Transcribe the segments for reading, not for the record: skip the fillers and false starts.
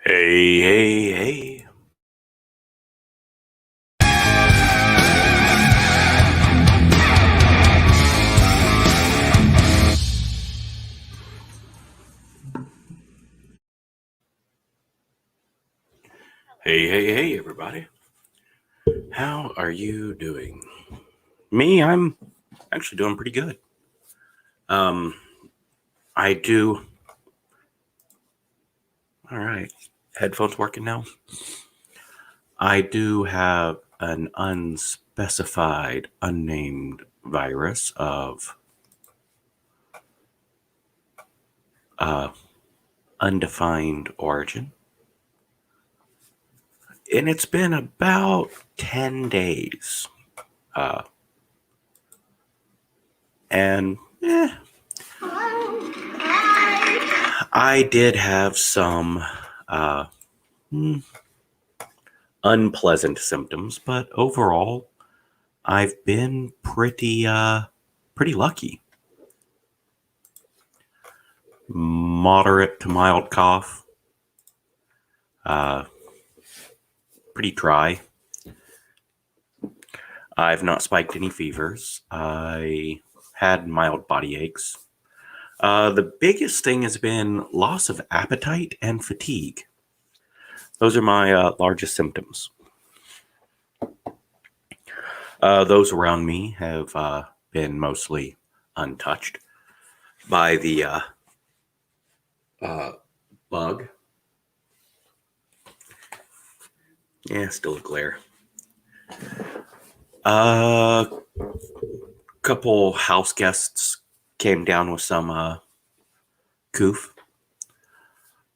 Hey, hey, hey. Hey, hey, hey, everybody. How are you doing? Me, I'm actually doing pretty good. Um, I do. All right. Headphones working now? I do have an unspecified, unnamed virus of uh, undefined origin. And it's been about 10 days. Uh, and I did have some uh, unpleasant symptoms, but overall, I've been pretty lucky. Moderate to mild cough, uh, pretty dry. I've not spiked any fevers. I had mild body aches. The biggest thing has been loss of appetite and fatigue. Those are my largest symptoms. Those around me have been mostly untouched by the uh, bug. Yeah, still a glare. A couple house guests came down with some coof.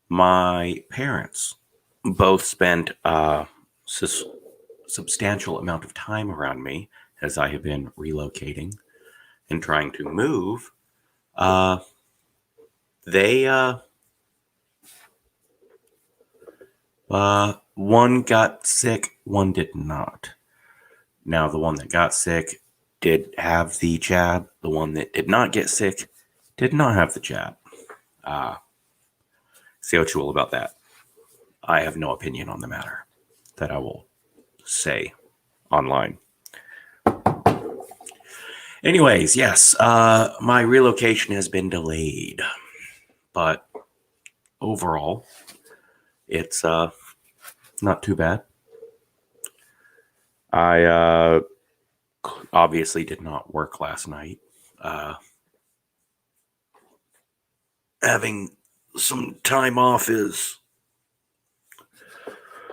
My parents both spent substantial amount of time around me as I have been relocating and trying to move. Uh, they one got sick, one did not. Now the one that got sick did have the jab. The one that did not get sick did not have the jab. Uh, See what you will about that. I have no opinion on the matter that I will say online. Anyways, yes, my relocation has been delayed, but overall, it's not too bad. I obviously did not work last night. Having some time off is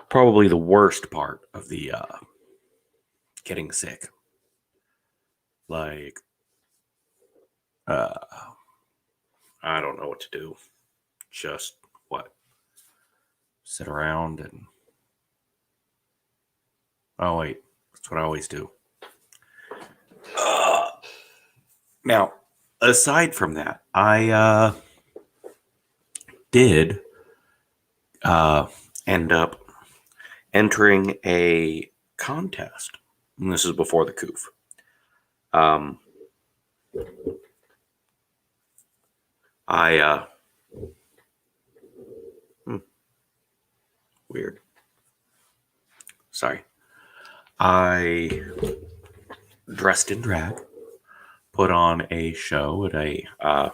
probably the worst part of the getting sick. Like, uh, I don't know what to do. Just what? Sit around and. Oh, wait. That's what I always do. Now, aside from that, I did end up entering a contest. And this is before the coof. Um, I weird. Sorry. I dressed in drag, put on a show at a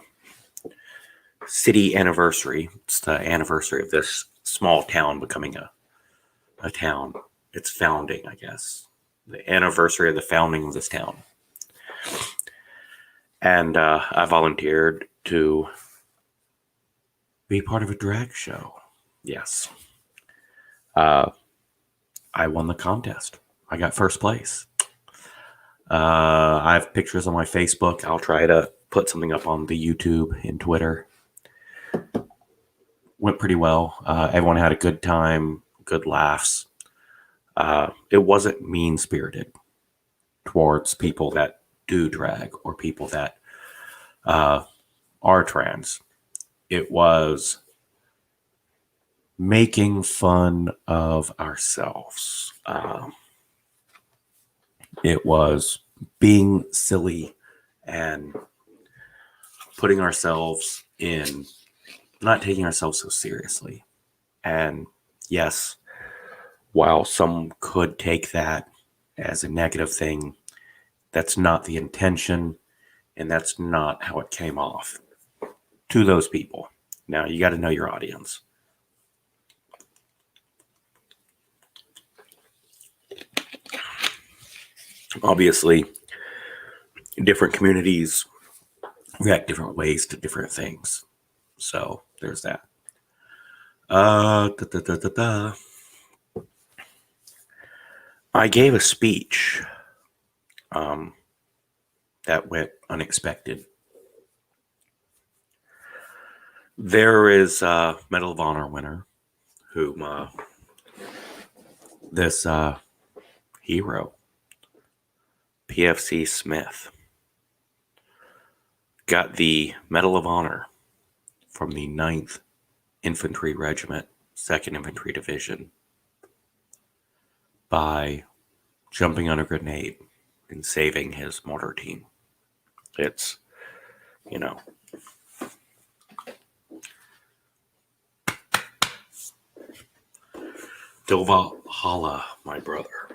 city anniversary. It's the anniversary of this small town becoming a town. Its founding, I guess. The anniversary of the founding of this town. And I volunteered to be part of a drag show. Yes. I won the contest. I got first place. I have pictures on my Facebook. I'll try to put something up on the YouTube and Twitter. Went pretty well. Everyone had a good time, good laughs. It wasn't mean spirited towards people that do drag or people that are trans. It was making fun of ourselves. It was being silly and putting ourselves in, not taking ourselves so seriously. And yes, while some could take that as a negative thing, that's not the intention, and that's not how it came off to those people. Now, you got to know your audience. Obviously, different communities react different ways to different things. So, there's that. Da, da, da, da, da. I gave a speech that went unexpected. There is a Medal of Honor winner whom this hero, PFC Smith, got the Medal of Honor from the 9th Infantry Regiment, 2nd Infantry Division, by jumping on a grenade and saving his mortar team. It's, you know, Valhalla, my brother.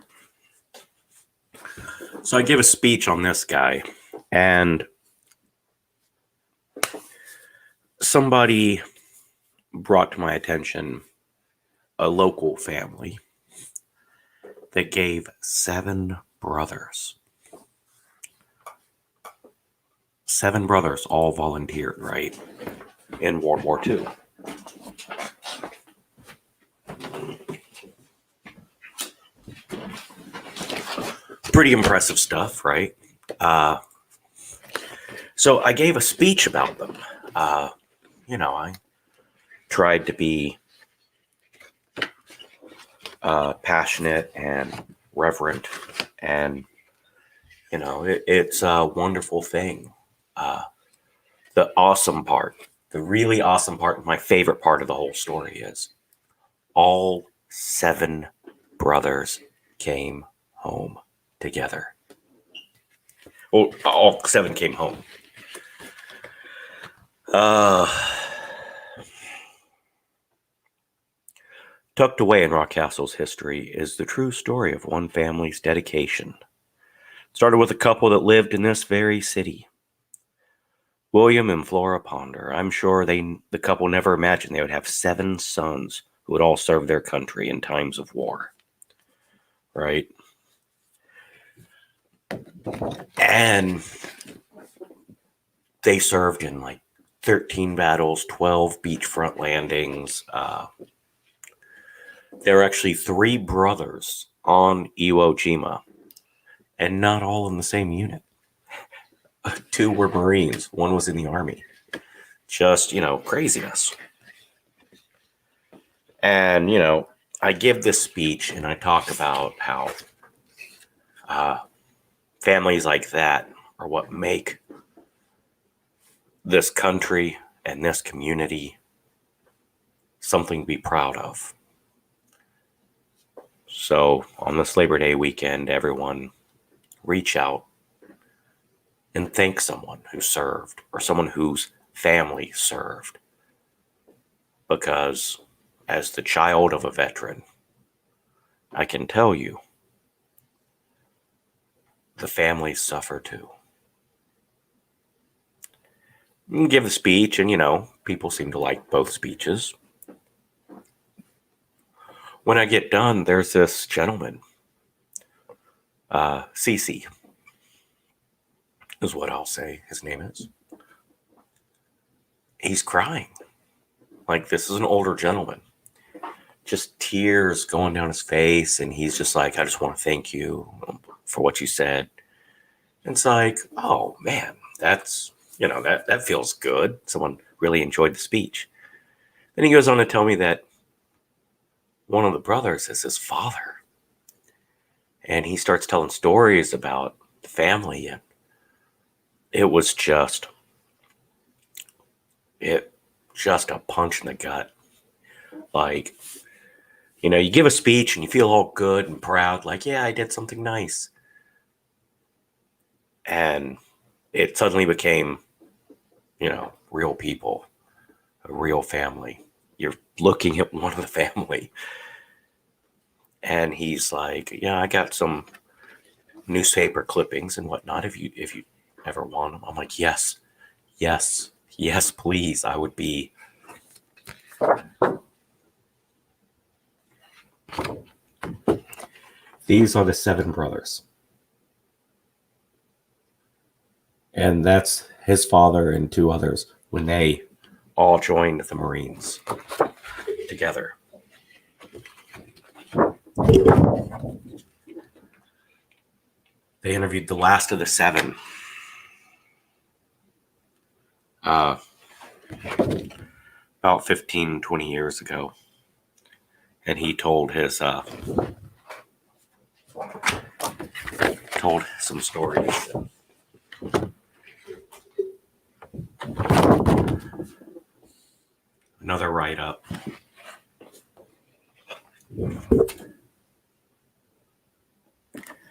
So I gave a speech on this guy, and somebody brought to my attention a local family that gave 7 brothers. 7 brothers all volunteered, right, in World War II. Pretty impressive stuff, right? So I gave a speech about them. I tried to be passionate and reverent, and it's a wonderful thing. The awesome part, the really awesome part, my favorite part of the whole story is all 7 brothers came home together. Well, all 7 came home. Tucked away in Rockcastle's history is the true story of one family's dedication. It started with a couple that lived in this very city. William and Flora Ponder. I'm sure the couple never imagined they would have 7 sons who would all serve their country in times of war. Right? And they served in like 13 battles, 12 beachfront landings. There were actually 3 brothers on Iwo Jima, and not all in the same unit. 2 were Marines, 1 was in the Army. Just, craziness. And, I give this speech and I talk about how families like that are what make this country and this community something to be proud of. So on this Labor Day weekend, everyone reach out and thank someone who served or someone whose family served. Because as the child of a veteran, I can tell you, the families suffer too. You give a speech and, people seem to like both speeches. When I get done, there's this gentleman, CC is what I'll say his name is. He's crying. Like, this is an older gentleman. Just tears going down his face, and he's just like, I just want to thank you for what you said. And it's like, oh man, that's, that feels good. Someone really enjoyed the speech. Then he goes on to tell me that one of the brothers is his father. And he starts telling stories about the family, and it was just a punch in the gut. Like, you give a speech and you feel all good and proud, like, yeah, I did something nice. And it suddenly became, real people, a real family. you're looking at one of the family. And he's like, yeah, I got some newspaper clippings and whatnot. If you ever want them, I'm like, yes, please. I would be. These are the 7 brothers. And that's his father and 2 others when they all joined the Marines together. They interviewed the last of the 7. About 15, 20 years ago. And he told some stories. Another write-up.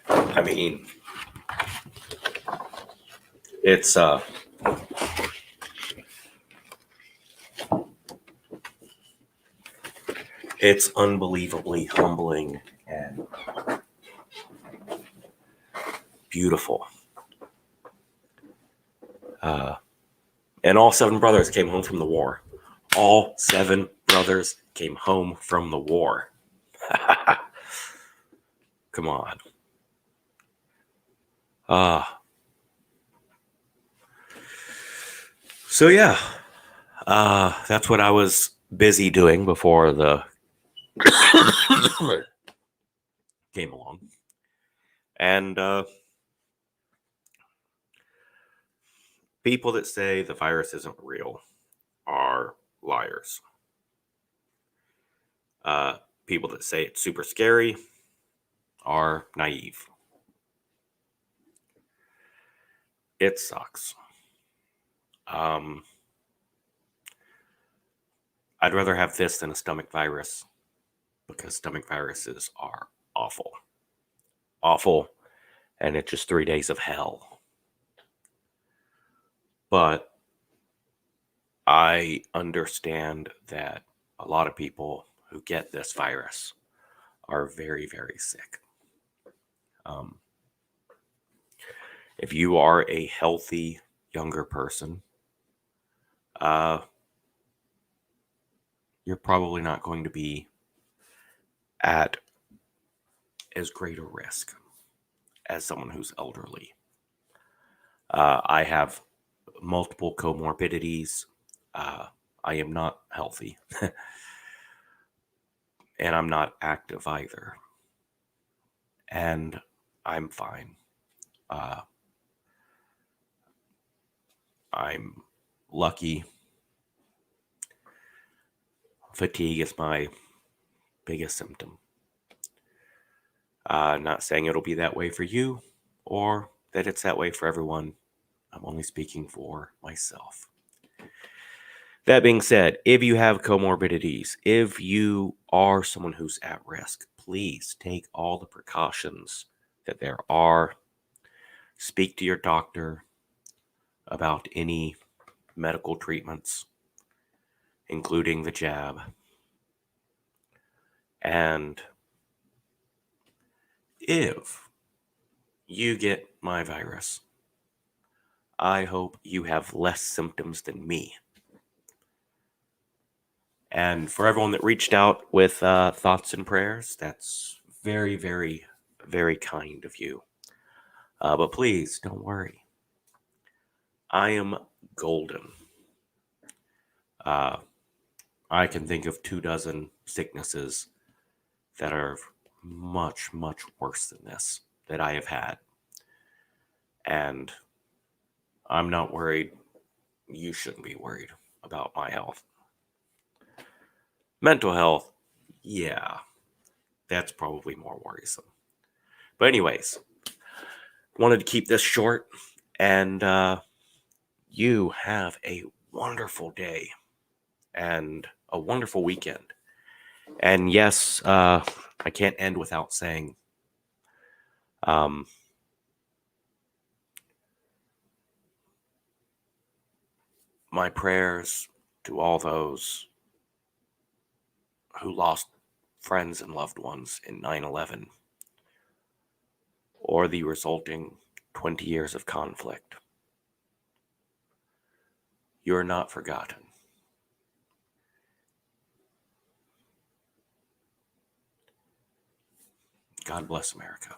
I mean, it's unbelievably humbling and beautiful. And all 7 brothers came home from the war. All 7 brothers came home from the war. Come on. So yeah, that's what I was busy doing before the came along. And people that say the virus isn't real are liars. People that say it's super scary are naive. It sucks. I'd rather have this than a stomach virus, because stomach viruses are awful. Awful, and it's just 3 days of hell. But I understand that a lot of people who get this virus are very, very sick. If you are a healthy younger person, you're probably not going to be at as great a risk as someone who's elderly. I have multiple comorbidities. I am not healthy. And I'm not active either. And I'm fine. I'm lucky. Fatigue is my biggest symptom. Not saying it'll be that way for you or that it's that way for everyone. I'm only speaking for myself. That being said, if you have comorbidities, if you are someone who's at risk, please take all the precautions that there are. Speak to your doctor about any medical treatments, including the jab. And if you get my virus, I hope you have less symptoms than me. And for everyone that reached out with thoughts and prayers, that's very, very, very kind of you. But please don't worry. I am golden. I can think of 24 sicknesses that are much, much worse than this that I have had. And I'm not worried. You shouldn't be worried about my health. Mental health, yeah, that's probably more worrisome. But anyways, wanted to keep this short, and you have a wonderful day and a wonderful weekend. And yes, I can't end without saying my prayers to all those who lost friends and loved ones in 9/11, or the resulting 20 years of conflict. You're not forgotten. God bless America.